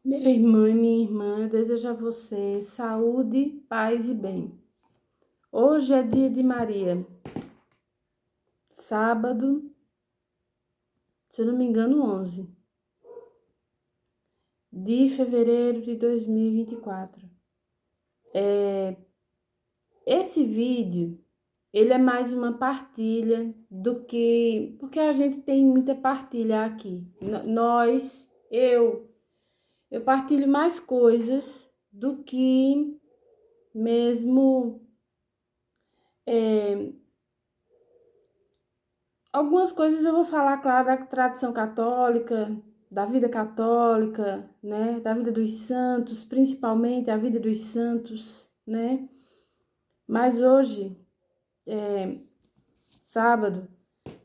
Meu irmão e minha irmã, desejo a você saúde, paz e bem. Hoje é dia de Maria, sábado, se eu não me engano, 11 de fevereiro de 2024. Esse vídeo, ele é mais uma partilha do que... Porque a gente tem muita partilha aqui. Eu partilho mais coisas do que mesmo... Algumas coisas eu vou falar, claro, da tradição católica, da vida católica, né? Da vida dos santos, principalmente a vida dos santos, né? Mas hoje, sábado,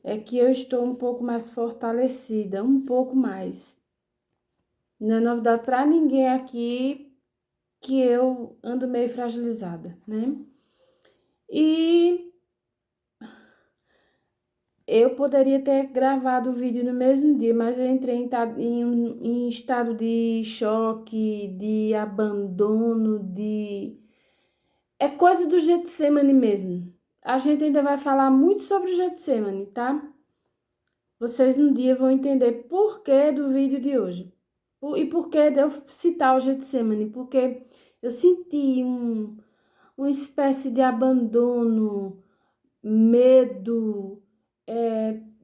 é que eu estou um pouco mais fortalecida, um pouco mais. Não é novidade para ninguém aqui que eu ando meio fragilizada, né? E eu poderia ter gravado o vídeo no mesmo dia, mas eu entrei em estado de choque, de abandono, de... É coisa do Getsemane mesmo. A gente ainda vai falar muito sobre o Getsemane, tá? Vocês um dia vão entender por que do vídeo de hoje. E por que de eu citar o Getsemane. Porque eu senti uma espécie de abandono, medo.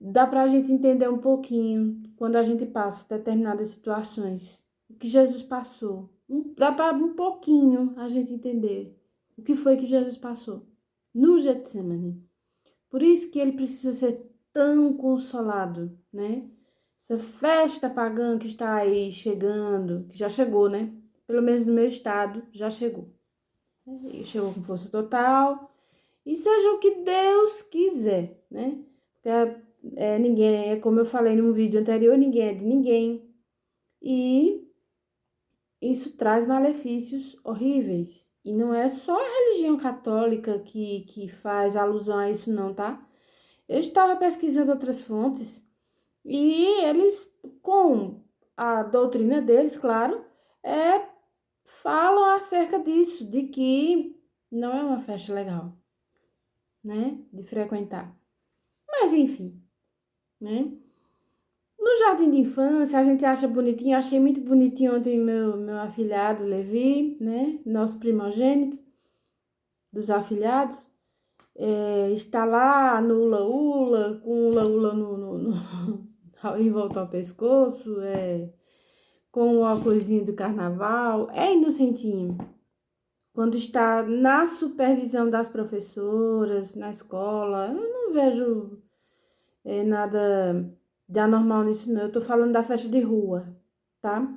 Dá para a gente entender um pouquinho quando a gente passa determinadas situações. O que Jesus passou. Dá para um pouquinho a gente entender o que foi que Jesus passou no Getsemane. Por isso que ele precisa ser tão consolado, né? Essa festa pagã que está aí chegando, que já chegou, né? Pelo menos no meu estado, já chegou. E chegou com força total. E seja o que Deus quiser, né? Porque ninguém, como eu falei no vídeo anterior, ninguém é de ninguém. E isso traz malefícios horríveis. E não é só a religião católica que faz alusão a isso, não, tá? Eu estava pesquisando outras fontes e eles, com a doutrina deles, claro, falam acerca disso, de que não é uma festa legal, né? De frequentar. Mas enfim, né? No jardim de infância, a gente acha bonitinho. Eu achei muito bonitinho ontem meu afilhado, Levi, né? Nosso primogênito dos afilhados. Está lá no ula-ula, com o ula-ula em volta ao pescoço, com o óculosinho do carnaval. É inocentinho. Quando está na supervisão das professoras, na escola, eu não vejo nada de anormal nisso, não. Eu tô falando da festa de rua, tá?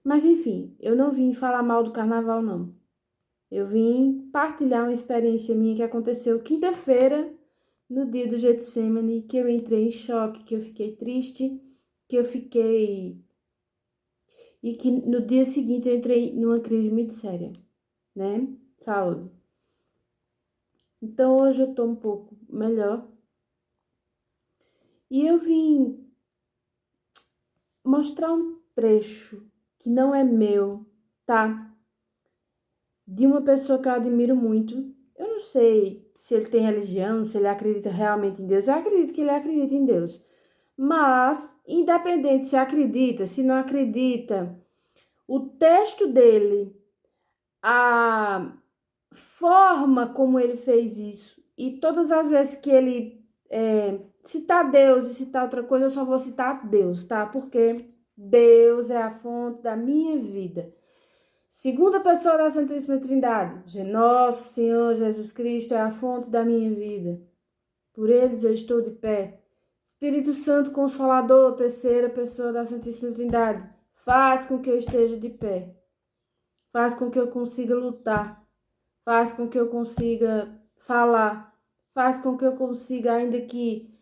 Mas enfim, eu não vim falar mal do carnaval, não. Eu vim partilhar uma experiência minha que aconteceu quinta-feira, no dia do Getsemane, que eu entrei em choque, que eu fiquei triste, que eu fiquei... E que no dia seguinte eu entrei numa crise muito séria, né? Saúde. Então hoje eu tô um pouco melhor. E eu vim mostrar um trecho que não é meu, tá? De uma pessoa que eu admiro muito. Eu não sei se ele tem religião, se ele acredita realmente em Deus. Eu acredito que ele acredita em Deus. Mas, independente se acredita, se não acredita, o texto dele, a forma como ele fez isso, e todas as vezes que ele citar Deus e citar outra coisa, eu só vou citar Deus, tá? Porque Deus é a fonte da minha vida. Segunda pessoa da Santíssima Trindade, nosso Senhor Jesus Cristo é a fonte da minha vida. Por eles eu estou de pé. Espírito Santo Consolador, terceira pessoa da Santíssima Trindade, faz com que eu esteja de pé. Faz com que eu consiga lutar. Faz com que eu consiga falar. Faz com que eu consiga, ainda que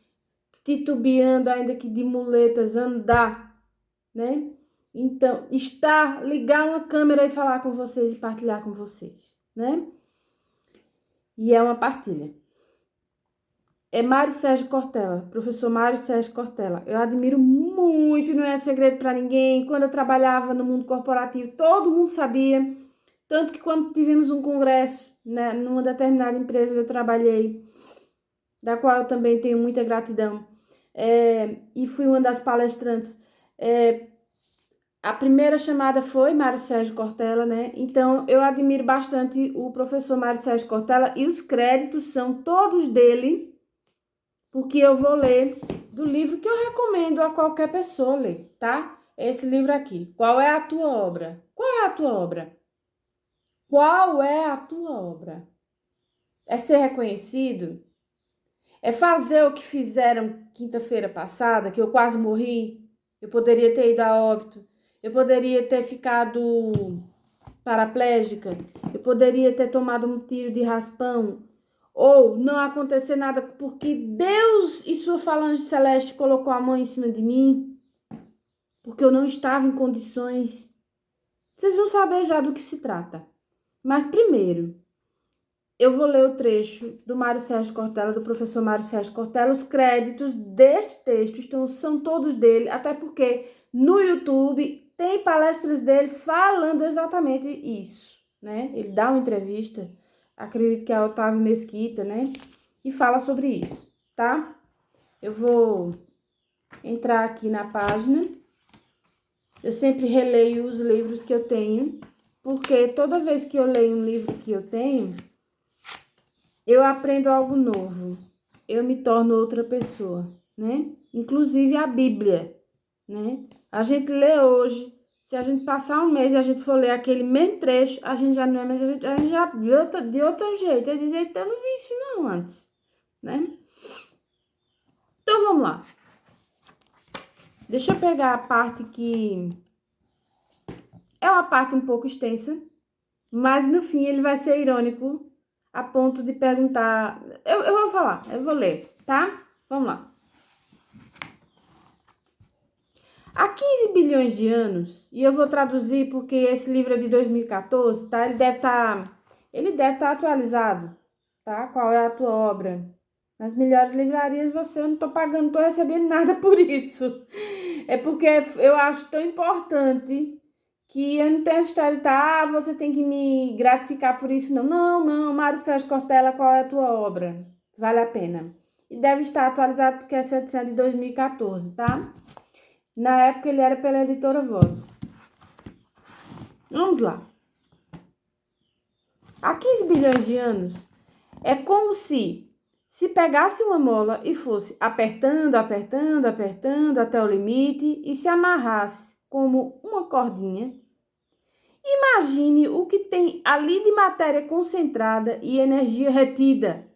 titubeando, ainda que de muletas, andar, né? Então, ligar uma câmera e falar com vocês e partilhar com vocês, né? E é uma partilha. É Mário Sérgio Cortella, professor Mário Sérgio Cortella. Eu admiro muito, não é segredo para ninguém. Quando eu trabalhava no mundo corporativo, todo mundo sabia. Tanto que quando tivemos um congresso, né, numa determinada empresa que eu trabalhei, da qual eu também tenho muita gratidão, e fui uma das palestrantes. A primeira chamada foi Mário Sérgio Cortella, né? Então eu admiro bastante o professor Mário Sérgio Cortella e os créditos são todos dele, porque eu vou ler do livro que eu recomendo a qualquer pessoa ler, tá? Esse livro aqui. Qual é a tua obra? Qual é a tua obra? Qual é a tua obra? É ser reconhecido? É fazer o que fizeram quinta-feira passada, que eu quase morri? Eu poderia ter ido a óbito. Eu poderia ter ficado paraplégica. Eu poderia ter tomado um tiro de raspão. Ou não acontecer nada porque Deus e sua falange celeste colocou a mão em cima de mim. Porque eu não estava em condições. Vocês vão saber já do que se trata. Mas primeiro, eu vou ler o trecho do Mário Sérgio Cortella, do professor Mário Sérgio Cortella. Os créditos deste texto são todos dele, até porque no YouTube tem palestras dele falando exatamente isso, né? Ele dá uma entrevista, acredito que é Otávio Mesquita, né? E fala sobre isso, tá? Eu vou entrar aqui na página. Eu sempre releio os livros que eu tenho, porque toda vez que eu leio um livro que eu tenho, eu aprendo algo novo, eu me torno outra pessoa, né? Inclusive a Bíblia, né? A gente lê hoje, se a gente passar um mês e a gente for ler aquele mesmo trecho, a gente já não é, mas a gente já vê de outro jeito. É de jeito que eu não vi isso não antes, né? Então vamos lá. Deixa eu pegar a parte que é uma parte um pouco extensa, mas no fim ele vai ser irônico a ponto de perguntar. Eu vou falar, eu vou ler, tá? Vamos lá. Há 15 bilhões de anos, e eu vou traduzir porque esse livro é de 2014, tá? Ele deve estar atualizado, tá? Qual é a tua obra? Nas melhores livrarias você, eu não tô pagando, não tô recebendo nada por isso. É porque eu acho tão importante que eu não tenho essa história de você tem que me gratificar por isso, não. Não, Mário Sérgio Cortella, qual é a tua obra? Vale a pena. E deve estar atualizado porque essa edição é de 2014, tá? Na época ele era pela editora Voz. Vamos lá. Há 15 bilhões de anos, é como se pegasse uma mola e fosse apertando, apertando, apertando até o limite e se amarrasse como uma cordinha. Imagine o que tem ali de matéria concentrada e energia retida.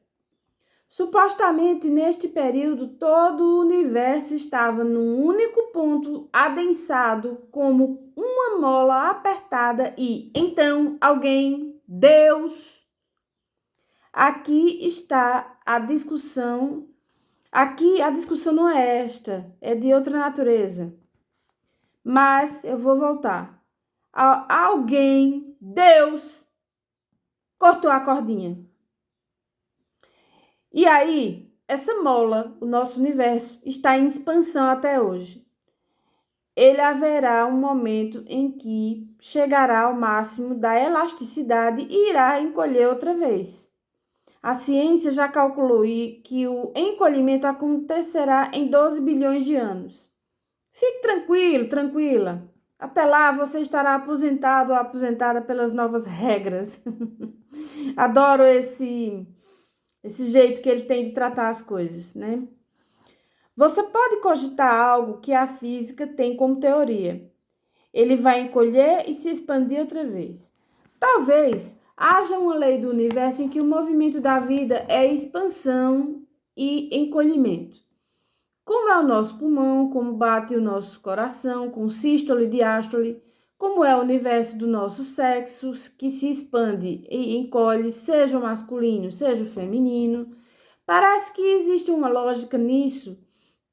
Supostamente, neste período, todo o universo estava num único ponto adensado como uma mola apertada e, então, alguém, Deus. Aqui está a discussão. Aqui a discussão não é esta, é de outra natureza. Mas eu vou voltar. Alguém, Deus, cortou a cordinha. E aí, essa mola, o nosso universo, está em expansão até hoje. Ele haverá um momento em que chegará ao máximo da elasticidade e irá encolher outra vez. A ciência já calculou que o encolhimento acontecerá em 12 bilhões de anos. Fique tranquilo, tranquila. Até lá você estará aposentado ou aposentada pelas novas regras. Adoro esse jeito que ele tem de tratar as coisas, né? Você pode cogitar algo que a física tem como teoria. Ele vai encolher e se expandir outra vez. Talvez haja uma lei do universo em que o movimento da vida é expansão e encolhimento. Como é o nosso pulmão, como bate o nosso coração, com sístole e diástole, como é o universo do nosso sexo, que se expande e encolhe, seja o masculino, seja o feminino. Parece que existe uma lógica nisso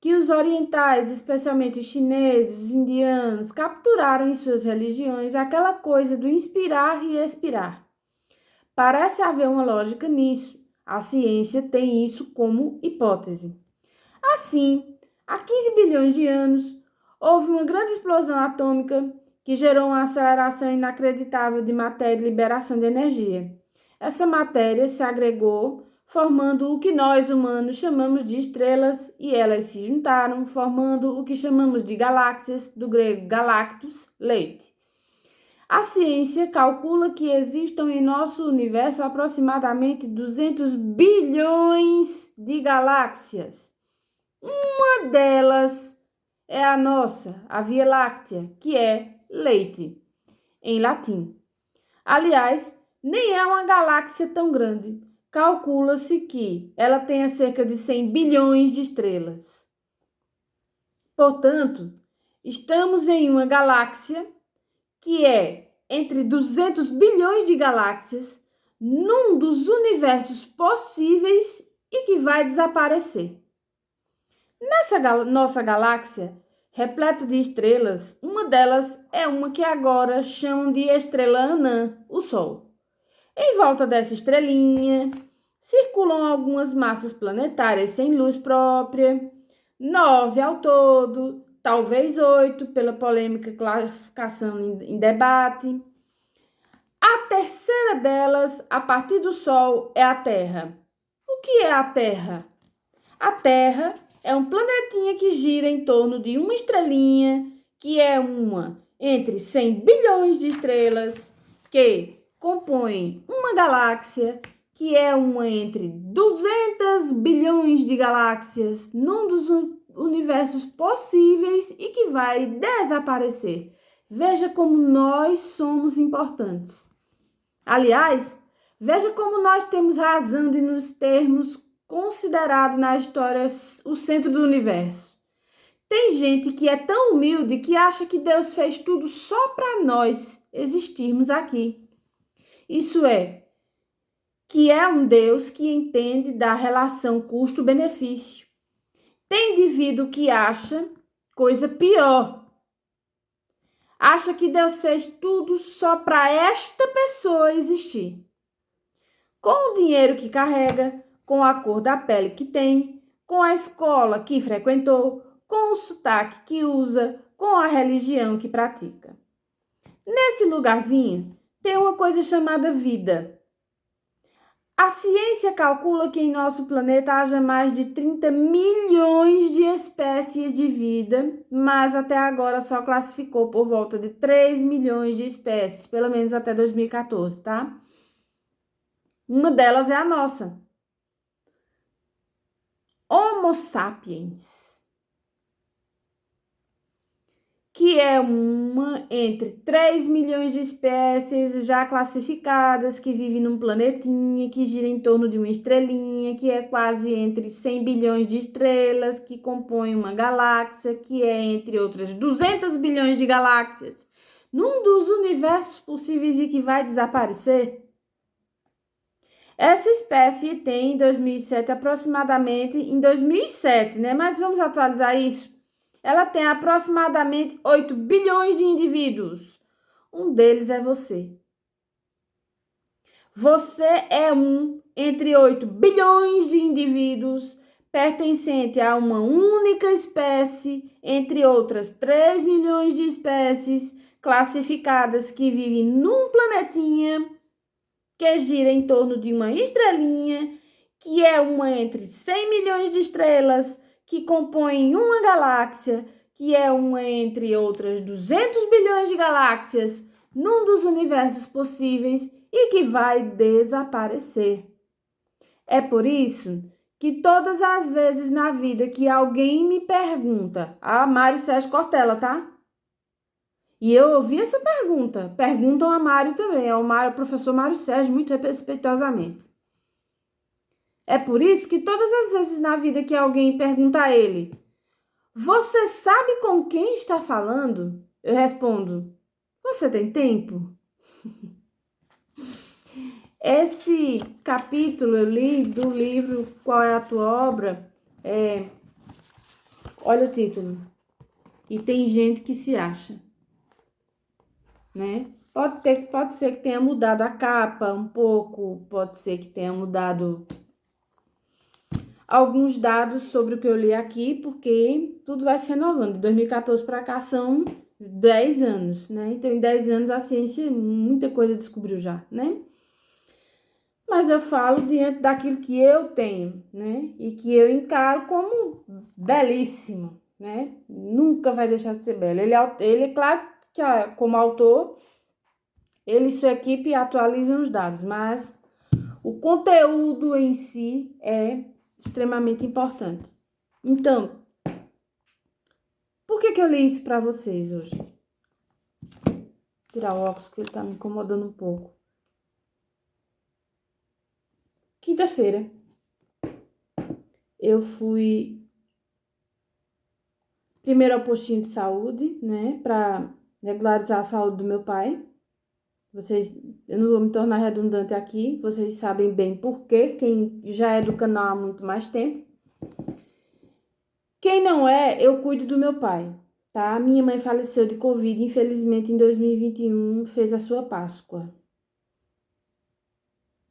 que os orientais, especialmente os chineses, os indianos, capturaram em suas religiões aquela coisa do inspirar e expirar. Parece haver uma lógica nisso, A ciência tem isso como hipótese. Assim, há 15 bilhões de anos, houve uma grande explosão atômica que gerou uma aceleração inacreditável de matéria e liberação de energia. Essa matéria se agregou, formando o que nós humanos chamamos de estrelas, e elas se juntaram, formando o que chamamos de galáxias, do grego galactus, leite. A ciência calcula que existam em nosso universo aproximadamente 200 bilhões de galáxias. Uma delas é a nossa, a Via Láctea, que é leite, em latim. Aliás, nem é uma galáxia tão grande. Calcula-se que ela tenha cerca de 100 bilhões de estrelas. Portanto, estamos em uma galáxia que é entre 200 bilhões de galáxias, num dos universos possíveis e que vai desaparecer. Nessa nossa galáxia, repleta de estrelas, uma delas é uma que agora chamam de estrela anã, o Sol. Em volta dessa estrelinha, circulam algumas massas planetárias sem luz própria, 9 ao todo, talvez 8, pela polêmica classificação em debate. A terceira delas, a partir do Sol, é a Terra. O que é a Terra? A Terra é um planetinha que gira em torno de uma estrelinha, que é uma entre 100 bilhões de estrelas, que compõem uma galáxia, que é uma entre 200 bilhões de galáxias, num dos universos possíveis e que vai desaparecer. Veja como nós somos importantes. Aliás, veja como nós temos razão de nos termos considerado na história o centro do universo. Tem gente que é tão humilde que acha que Deus fez tudo só para nós existirmos aqui. Isso é, que é um Deus que entende da relação custo-benefício. Tem indivíduo que acha coisa pior. Acha que Deus fez tudo só para esta pessoa existir. Com o dinheiro que carrega, com a cor da pele que tem, com a escola que frequentou, com o sotaque que usa, com a religião que pratica. Nesse lugarzinho tem uma coisa chamada vida. A ciência calcula que em nosso planeta haja mais de 30 milhões de espécies de vida, mas até agora só classificou por volta de 3 milhões de espécies, pelo menos até 2014, tá? Uma delas é a nossa. Homo sapiens, que é uma entre 3 milhões de espécies já classificadas, que vive num planetinha, que gira em torno de uma estrelinha, que é quase entre 100 bilhões de estrelas, que compõe uma galáxia, que é entre outras 200 bilhões de galáxias, num dos universos possíveis e que vai desaparecer. Essa espécie tem em 2007 aproximadamente, em 2007, né? Mas vamos atualizar isso. Ela tem aproximadamente 8 bilhões de indivíduos. Um deles é você. Você é um entre 8 bilhões de indivíduos pertencente a uma única espécie, entre outras 3 milhões de espécies classificadas que vivem num planetinha que gira em torno de uma estrelinha, que é uma entre 100 milhões de estrelas, que compõem uma galáxia, que é uma entre outras 200 bilhões de galáxias, num dos universos possíveis e que vai desaparecer. É por isso que todas as vezes na vida que alguém me pergunta, Mário Sérgio Cortella, tá? E eu ouvi essa pergunta. Perguntam a Mário também, ao Mário, professor Mário Sérgio, muito respeitosamente. É por isso que todas as vezes na vida que alguém pergunta a ele, você sabe com quem está falando? Eu respondo, você tem tempo? Esse capítulo eu li do livro Qual é a Tua Obra? Olha o título. E tem gente que se acha, né? Pode ser que tenha mudado a capa um pouco, pode ser que tenha mudado alguns dados sobre o que eu li aqui, porque tudo vai se renovando. De 2014 para cá são 10 anos, né? Então, em 10 anos, a ciência muita coisa descobriu já, né? Mas eu falo diante daquilo que eu tenho, né? E que eu encaro como belíssimo, né? Nunca vai deixar de ser belo. Ele é claro que, como autor, ele e sua equipe atualizam os dados, mas o conteúdo em si é extremamente importante. Então, por que eu li isso para vocês hoje? Vou tirar o óculos que ele tá me incomodando um pouco. Quinta-feira, eu fui primeiro ao postinho de saúde, né, para regularizar a saúde do meu pai. Eu não vou me tornar redundante aqui, vocês sabem bem por quê, quem já é do canal há muito mais tempo. Quem não é, eu cuido do meu pai, tá? Minha mãe faleceu de Covid, infelizmente, em 2021, fez a sua Páscoa.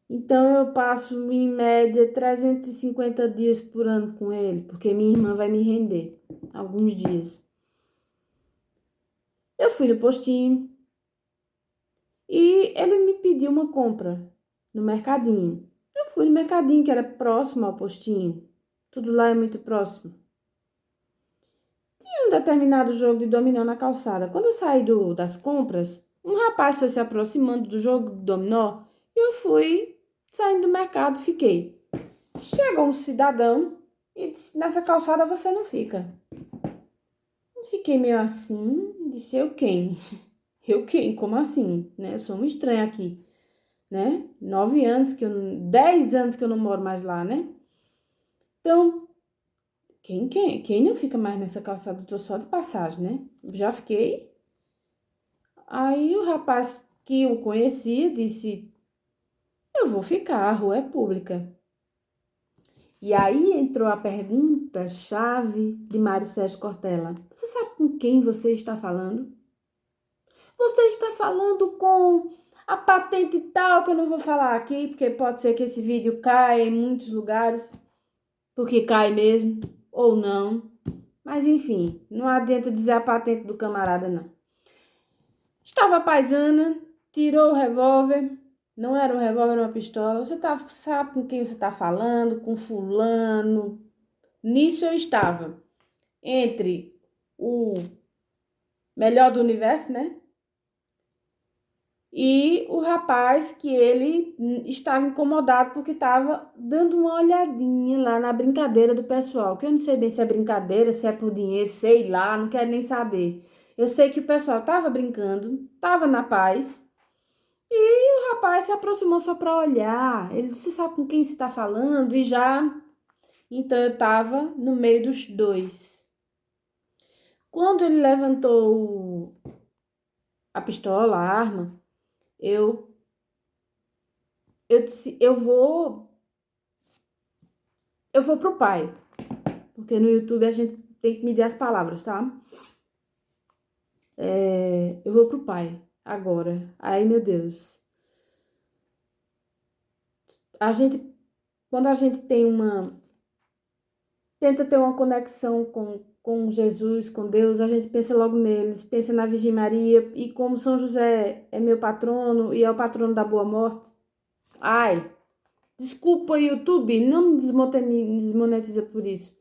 Então, eu passo, em média, 350 dias por ano com ele, porque minha irmã vai me render alguns dias. Eu fui no postinho e ele me pediu uma compra no mercadinho. Eu fui no mercadinho, que era próximo ao postinho. Tudo lá é muito próximo. Tinha um determinado jogo de dominó na calçada. Quando eu saí das compras, um rapaz foi se aproximando do jogo de dominó e eu fui saindo do mercado, fiquei. Chegou um cidadão e disse: nessa calçada você não fica. Eu fiquei meio assim, disse: eu quem? Eu quem? Como assim? Né? Eu sou um estranho aqui, né? 10 anos que eu não moro mais lá, né? Então, quem não fica mais nessa calçada? Eu tô só de passagem, né? Já fiquei. Aí o rapaz que o conhecia disse: eu vou ficar, a rua é pública. E aí entrou a pergunta-chave de Mário Sérgio Cortella. Você sabe com quem você está falando? Você está falando com a patente tal, que eu não vou falar aqui, porque pode ser que esse vídeo caia em muitos lugares, porque cai mesmo, ou não. Mas enfim, não adianta dizer a patente do camarada, não. Estava a paisana, tirou o revólver, não era um revólver, era uma pistola. Sabe com quem você está falando, com fulano. Nisso eu estava entre o melhor do universo, né? E o rapaz que ele estava incomodado porque estava dando uma olhadinha lá na brincadeira do pessoal, que eu não sei bem se é brincadeira, se é por dinheiro, sei lá, não quero nem saber. Eu sei que o pessoal estava brincando, estava na paz, e o rapaz se aproximou só para olhar. Ele disse: sabe com quem você está falando? E já, então eu estava no meio dos dois. Quando ele levantou a pistola, a arma, eu disse: eu vou pro pai, porque no YouTube a gente tem que medir as palavras, tá? Eu vou pro pai agora. Aí, meu Deus. A gente, quando a gente tenta ter uma conexão com Jesus, com Deus, a gente pensa logo neles, pensa na Virgem Maria, e como São José é meu patrono e é o patrono da boa morte. Ai, desculpa, YouTube, não me desmonetiza por isso.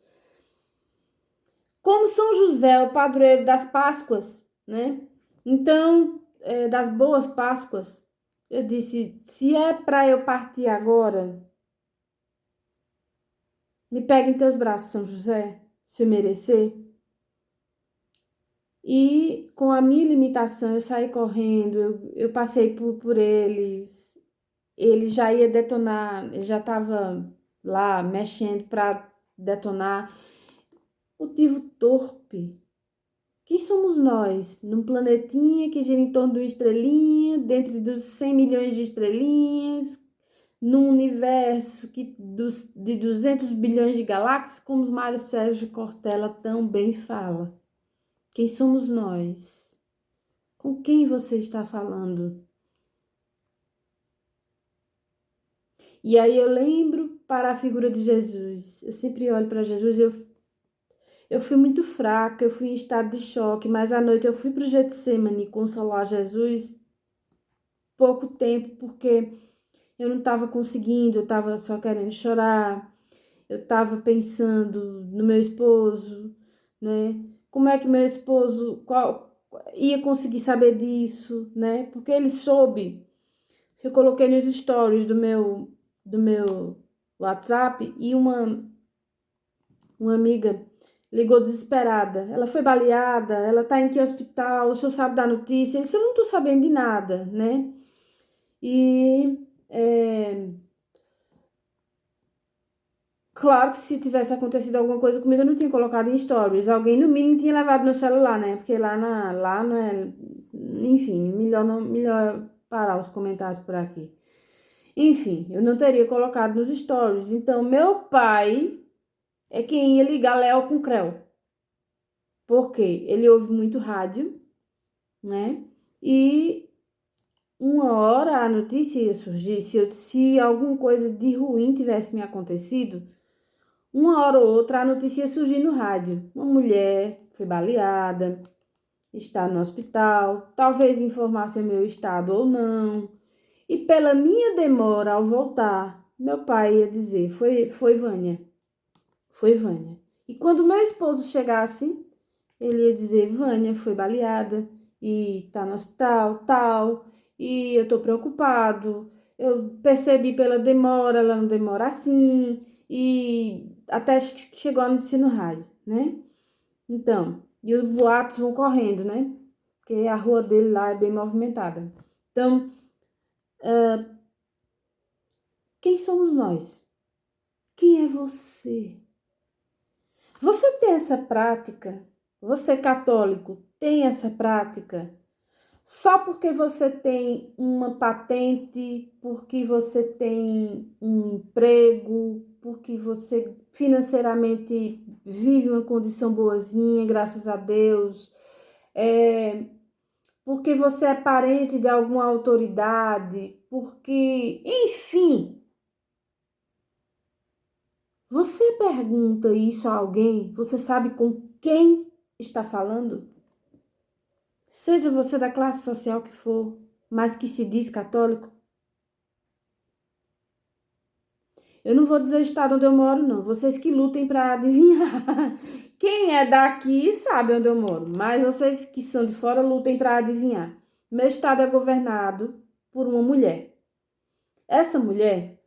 Como São José é o padroeiro das Páscoas, né? Então, das boas Páscoas, eu disse: se é para eu partir agora, me pega em teus braços, São José, se eu merecer. E com a minha limitação, eu saí correndo, eu passei por eles. Ele já ia detonar, ele já estava lá mexendo para detonar. Motivo torpe. Quem somos nós? Num planetinha que gira em torno de uma estrelinha, dentro dos 100 milhões de estrelinhas, num universo de 200 bilhões de galáxias, como o Mário Sérgio Cortella tão bem fala. Quem somos nós? Com quem você está falando? E aí eu lembro para a figura de Jesus. Eu sempre olho para Jesus. Eu fui muito fraca, eu fui em estado de choque, mas à noite eu fui para o Getsemane consolar Jesus pouco tempo, porque eu não estava conseguindo, eu estava só querendo chorar, eu estava pensando no meu esposo, né? Como é que meu esposo ia conseguir saber disso, né? Porque ele soube. Eu coloquei nos stories do meu WhatsApp e uma amiga ligou desesperada. Ela foi baleada, ela tá em que hospital? O senhor sabe da notícia? Eu disse, eu não tô sabendo de nada, né? E claro que se tivesse acontecido alguma coisa comigo, eu não tinha colocado em stories. Alguém, no mínimo, tinha levado meu celular, né? Porque lá não é. Enfim, melhor, não, melhor parar os comentários por aqui. Enfim, eu não teria colocado nos stories. Então, meu pai é quem ia ligar Léo com Creu. Porque ele ouve muito rádio, né? E uma hora a notícia ia surgir. Se alguma coisa de ruim tivesse me acontecido, uma hora ou outra a notícia ia surgir no rádio. Uma mulher foi baleada, está no hospital, talvez informasse o meu estado ou não. E pela minha demora ao voltar, meu pai ia dizer, foi Vânia, foi Vânia. E quando meu esposo chegasse, ele ia dizer, Vânia foi baleada e tá no hospital, tal, e eu tô preocupado. Eu percebi pela demora, ela não demora assim, e até que chegou a notícia no rádio, né? Então, e os boatos vão correndo, né? Porque a rua dele lá é bem movimentada. Então, quem somos nós? Quem é você? Você tem essa prática? Você católico tem essa prática? Só porque você tem uma patente, porque você tem um emprego, porque você financeiramente vive uma condição boazinha, graças a Deus, porque você é parente de alguma autoridade, porque, enfim, você pergunta isso a alguém, você sabe com quem está falando? Seja você da classe social que for, mas que se diz católico. Eu não vou dizer o estado onde eu moro, não. Vocês que lutem para adivinhar. Quem é daqui sabe onde eu moro, mas vocês que são de fora lutem para adivinhar. Meu estado é governado por uma mulher. Essa mulher,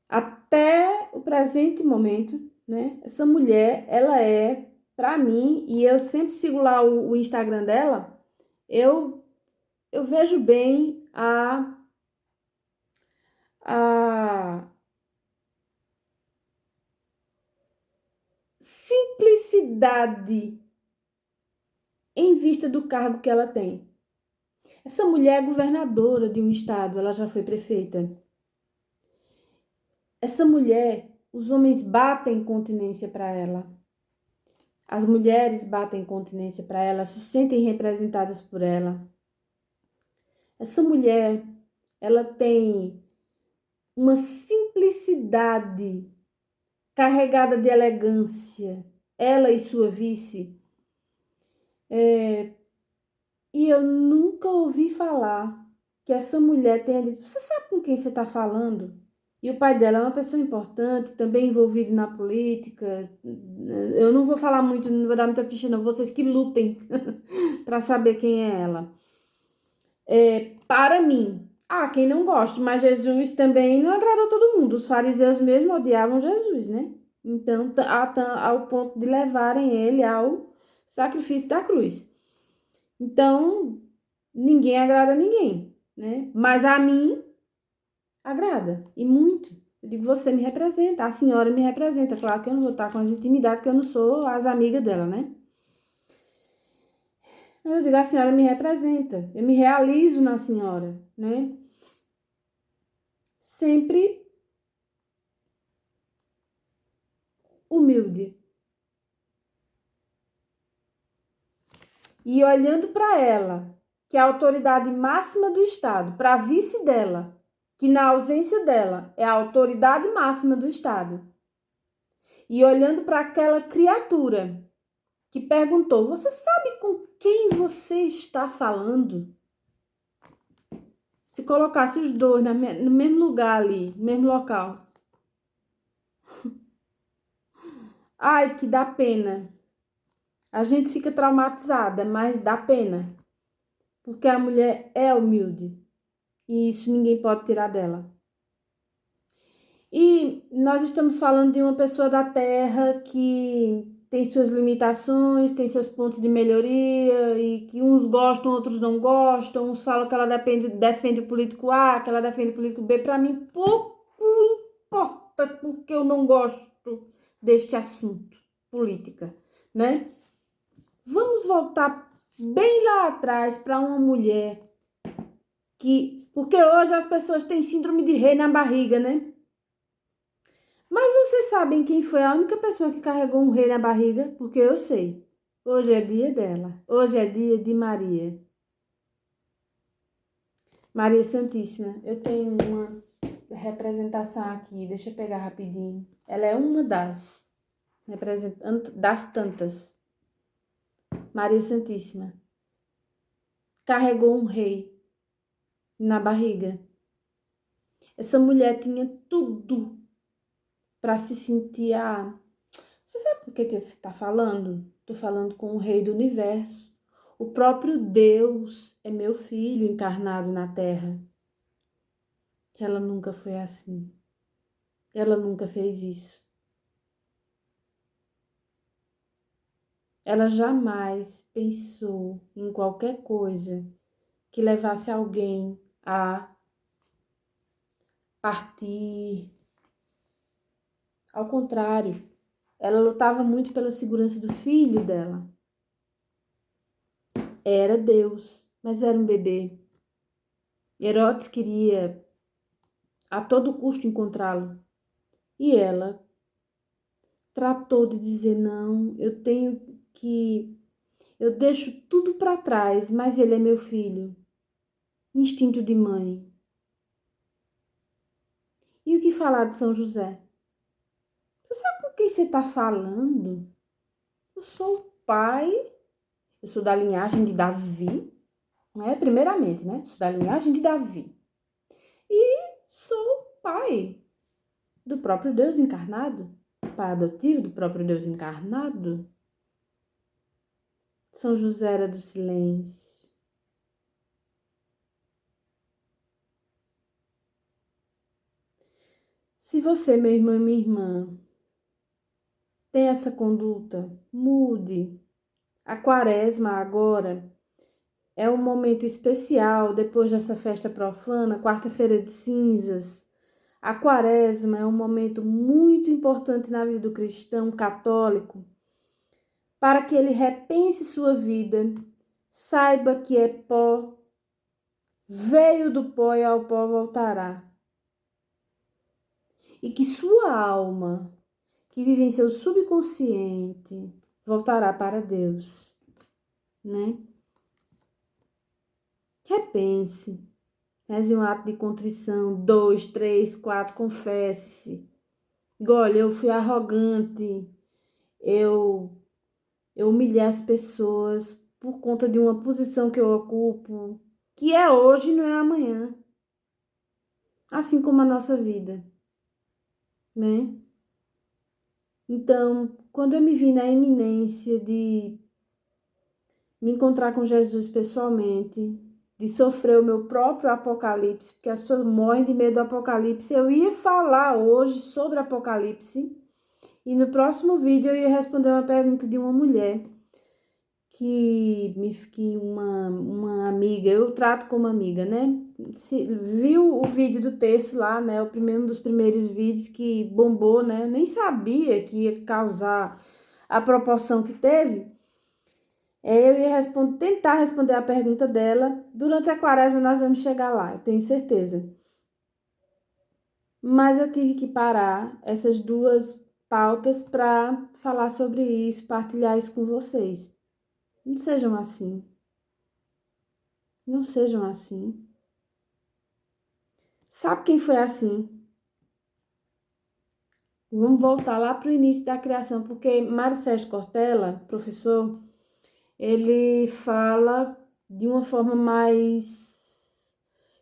até o presente momento, né? Essa mulher, ela é, para mim, e eu sempre sigo lá o Instagram dela, eu, eu vejo bem a simplicidade em vista do cargo que ela tem. Essa mulher é governadora de um estado, ela já foi prefeita. Essa mulher, os homens batem continência para ela. As mulheres batem continência para ela, se sentem representadas por ela. Essa mulher, ela tem uma simplicidade carregada de elegância. Ela e sua vice. E eu nunca ouvi falar que essa mulher tenha dito, você sabe com quem você está falando? E o pai dela é uma pessoa importante, também envolvido na política. Eu não vou falar muito, não vou dar muita pista, não. Vocês que lutem para saber quem é ela. Para mim, quem não gosta, mas Jesus também não agradou todo mundo. Os fariseus mesmo odiavam Jesus, né? Então, ao ponto de levarem ele ao sacrifício da cruz. Então, ninguém agrada a ninguém, né? Mas a mim agrada, e muito. Eu digo, você me representa, a senhora me representa. Claro que eu não vou estar com as intimidades, porque eu não sou as amigas dela, né? Mas eu digo, a senhora me representa, eu me realizo na senhora, né? Sempre humilde. E olhando para ela, que é a autoridade máxima do Estado, para a vice dela, que na ausência dela é a autoridade máxima do Estado, e olhando para aquela criatura que perguntou: "Você sabe com quem você está falando?" Se colocasse os dois no mesmo lugar ali, no mesmo local. Ai, que dá pena. A gente fica traumatizada, mas dá pena. Porque a mulher é humilde. E isso ninguém pode tirar dela. E nós estamos falando de uma pessoa da Terra que tem suas limitações, tem seus pontos de melhoria, e que uns gostam, outros não gostam. Uns falam que ela defende o político A, que ela defende o político B. Para mim, pouco importa, porque eu não gosto deste assunto, política, né? Vamos voltar bem lá atrás para uma mulher que... Porque hoje as pessoas têm síndrome de rei na barriga, né? Mas vocês sabem quem foi a única pessoa que carregou um rei na barriga? Porque eu sei. Hoje é dia dela. Hoje é dia de Maria. Maria Santíssima. Eu tenho uma representação aqui. Deixa eu pegar rapidinho. Ela é uma das tantas. Maria Santíssima. Carregou um rei na barriga. Essa mulher tinha tudo para se sentir a... Você sabe por que você está falando? Estou falando com o Rei do Universo. O próprio Deus é meu filho encarnado na Terra. Ela nunca foi assim. Ela nunca fez isso. Ela jamais pensou em qualquer coisa que levasse alguém a partir. Ao contrário, ela lutava muito pela segurança do filho dela. Era Deus, mas era um bebê. Herodes queria a todo custo encontrá-lo. E ela tratou de dizer: não, eu tenho que... Eu deixo tudo para trás, mas ele é meu filho. Instinto de mãe. E o que falar de São José? Você sabe com quem você está falando? Eu sou o pai, eu sou da linhagem de Davi, né? Primeiramente, né? Sou da linhagem de Davi. E sou o pai do próprio Deus encarnado, pai adotivo do próprio Deus encarnado. São José era do silêncio. Se você, meu irmão e minha irmã, tem essa conduta, mude. A quaresma agora é um momento especial depois dessa festa profana, quarta-feira de cinzas. A quaresma é um momento muito importante na vida do cristão católico para que ele repense sua vida, saiba que é pó, veio do pó e ao pó voltará. E que sua alma, que vive em seu subconsciente, voltará para Deus, né? Repense, reze um ato de contrição, 2, 3, 4, confesse-se. Olha, eu fui arrogante, eu, eu humilhei as pessoas por conta de uma posição que eu ocupo, que é hoje, não é amanhã. Assim como a nossa vida, né? Então, quando eu me vi na iminência de me encontrar com Jesus pessoalmente, de sofrer o meu próprio apocalipse, porque as pessoas morrem de medo do apocalipse. Eu ia falar hoje sobre apocalipse e no próximo vídeo eu ia responder uma pergunta de uma mulher que uma amiga, eu trato como amiga, né? Viu o vídeo do texto lá, né? Um dos primeiros vídeos que bombou, né? Eu nem sabia que ia causar a proporção que teve. Eu ia tentar responder a pergunta dela. Durante a quaresma nós vamos chegar lá, eu tenho certeza. Mas eu tive que parar essas duas pautas para falar sobre isso, partilhar isso com vocês. Não sejam assim. Não sejam assim. Sabe quem foi assim? Vamos voltar lá para o início da criação, porque Mário Sérgio Cortella, professor, ele fala de uma forma mais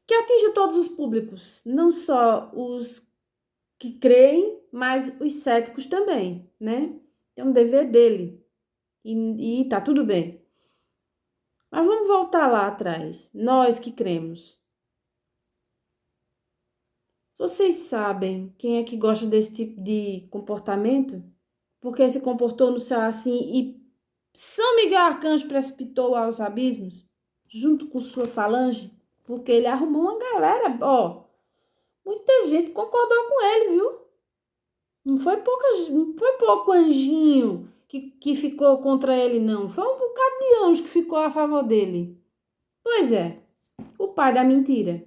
que atinge todos os públicos, não só os que creem, mas os céticos também, né? É um dever dele e tá tudo bem. Mas vamos voltar lá atrás, nós que cremos. Vocês sabem quem é que gosta desse tipo de comportamento? Porque se comportou no céu assim e São Miguel Arcanjo precipitou aos abismos, junto com sua falange, porque ele arrumou uma galera, ó, muita gente concordou com ele, viu? Não foi pouco anjinho que ficou contra ele, não. Foi um bocado de anjo que ficou a favor dele. Pois é, o pai da mentira.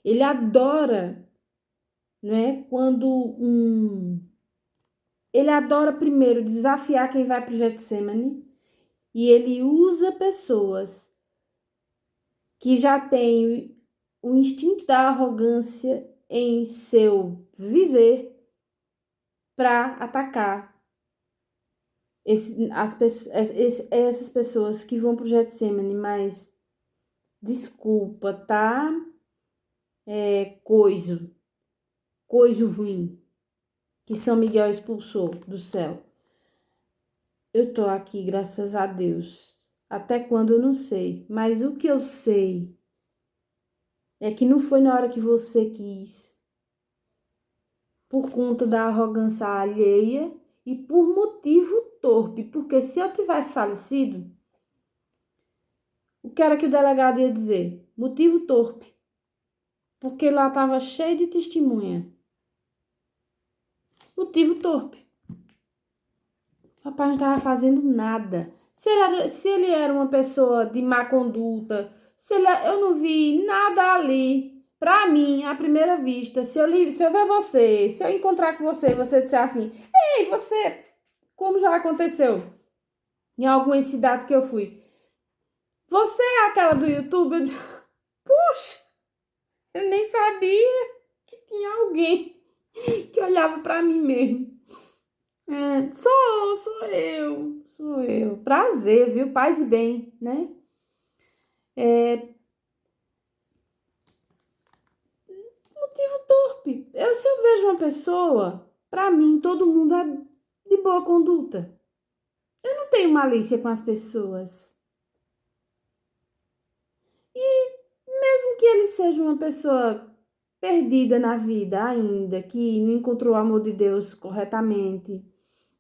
Ele adora, né, quando ele adora primeiro desafiar quem vai para o Getsemane e ele usa pessoas que já têm o instinto da arrogância em seu viver para atacar essas pessoas que vão pro Getsemane, mas desculpa, tá? Coisa ruim que São Miguel expulsou do céu. Eu tô aqui, graças a Deus. Até quando eu não sei, mas o que eu sei é que não foi na hora que você quis, por conta da arrogância alheia e por motivo torpe, porque se eu tivesse falecido, o que era que o delegado ia dizer? Motivo torpe. Porque lá estava cheio de testemunha. Motivo torpe. O rapaz não estava fazendo nada. Se ele era uma pessoa de má conduta, eu não vi nada ali. Pra mim, à primeira vista, se eu ver você, se eu encontrar com você e você disser assim, ei, você, como já aconteceu em algumas cidades que eu fui, você é aquela do YouTube? Puxa, eu nem sabia que tinha alguém que olhava pra mim mesmo. Sou eu. Prazer, viu? Paz e bem, né? Motivo torpe. Se eu vejo uma pessoa, pra mim, todo mundo é de boa conduta. Eu não tenho malícia com as pessoas. Mesmo que ele seja uma pessoa perdida na vida ainda, que não encontrou o amor de Deus corretamente,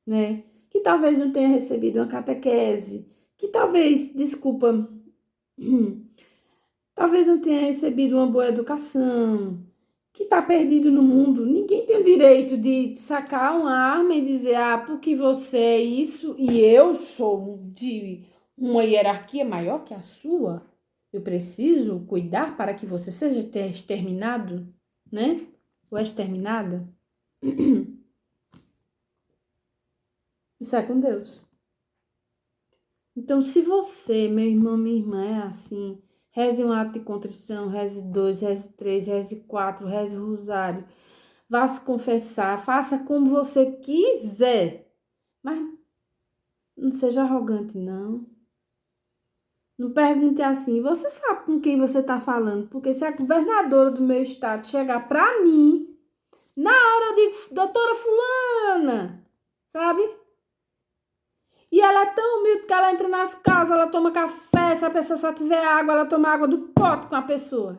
né? Que talvez não tenha recebido uma catequese, que talvez, desculpa, talvez não tenha recebido uma boa educação, que está perdido no mundo. Ninguém tem o direito de sacar uma arma e dizer, ah, porque você é isso e eu sou de uma hierarquia maior que a sua. Eu preciso cuidar para que você seja exterminado, né? Ou exterminada. Isso é com Deus. Então, se você, meu irmão, minha irmã, é assim, reze um ato de contrição, reze 2, reze 3, reze 4, reze o rosário, vá se confessar, faça como você quiser, mas não seja arrogante, não. Não pergunte assim, você sabe com quem você está falando, porque se a governadora do meu estado chegar para mim, na hora eu digo, doutora fulana, sabe? E ela é tão humilde que ela entra nas casas, ela toma café, se a pessoa só tiver água, ela toma água do pote com a pessoa.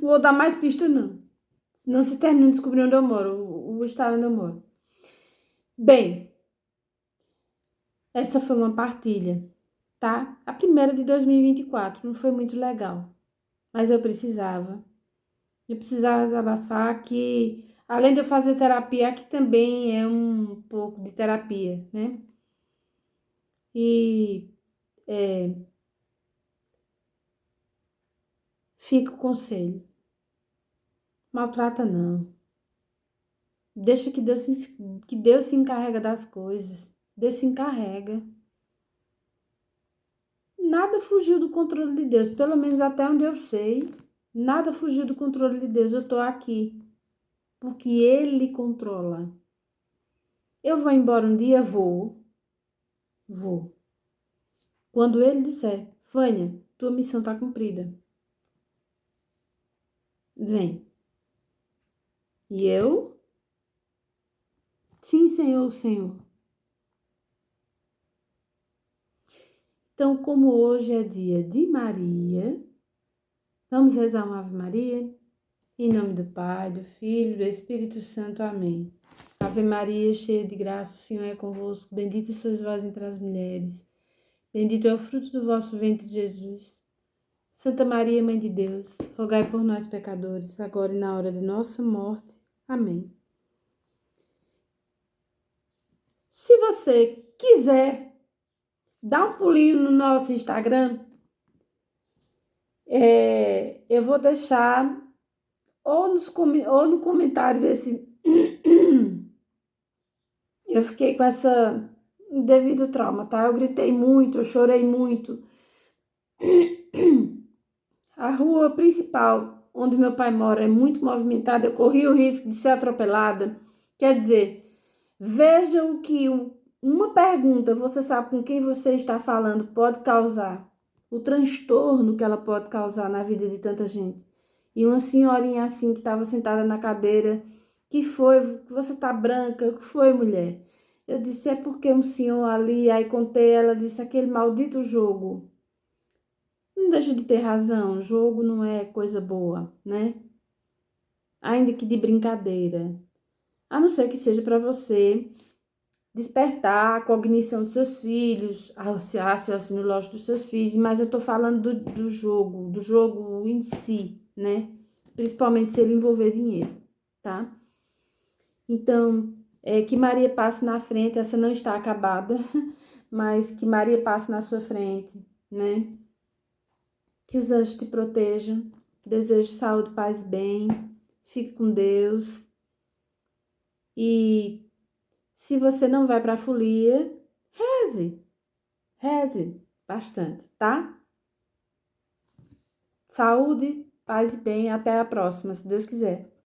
Vou dar mais pista, não. Senão vocês terminam de descobrir onde eu moro, o estado onde eu moro. Bem, essa foi uma partilha, tá? A primeira de 2024, não foi muito legal. Mas eu precisava. Eu precisava desabafar que, além de eu fazer terapia, aqui também é um pouco de terapia, né? E fica o conselho. Maltrata não. Deixa que Deus se encarrega das coisas. Deus se encarrega. nada fugiu do controle de Deus, pelo menos até onde eu sei, nada fugiu do controle de Deus. Eu tô aqui porque Ele controla. Eu vou embora um dia, vou. Quando Ele disser, Vânia, tua missão tá cumprida, vem. E eu, sim, Senhor, Senhor. Então, como hoje é dia de Maria, vamos rezar uma Ave Maria? Em nome do Pai, do Filho e do Espírito Santo. Amém. Ave Maria, cheia de graça, o Senhor é convosco. Bendita sois vós entre as mulheres. Bendito é o fruto do vosso ventre, Jesus. Santa Maria, Mãe de Deus, rogai por nós, pecadores, agora e na hora de nossa morte. Amém. Se você quiser dar um pulinho no nosso Instagram, eu vou deixar ou no comentário desse. Eu fiquei com essa devido trauma, tá? Eu gritei muito, eu chorei muito. A rua principal onde meu pai mora é muito movimentada, eu corri o risco de ser atropelada. Quer dizer, veja o que uma pergunta, você sabe com quem você está falando, pode causar. O transtorno que ela pode causar na vida de tanta gente. E uma senhorinha assim que estava sentada na cadeira, que foi? Você tá branca? O que foi, mulher? Eu disse, é porque um senhor ali, aí contei, ela disse, aquele maldito jogo. Não deixa de ter razão, jogo não é coisa boa, né? Ainda que de brincadeira. A não ser que seja para você despertar a cognição dos seus filhos, a raciocínio lógico dos seus filhos, mas eu tô falando do jogo em si, né? Principalmente se ele envolver dinheiro, tá? Então, que Maria passe na frente, essa não está acabada, mas que Maria passe na sua frente, né? Que os anjos te protejam. Desejo saúde, paz e bem. Fique com Deus. E se você não vai para a folia, reze. Reze bastante, tá? Saúde, paz e bem. Até a próxima, se Deus quiser.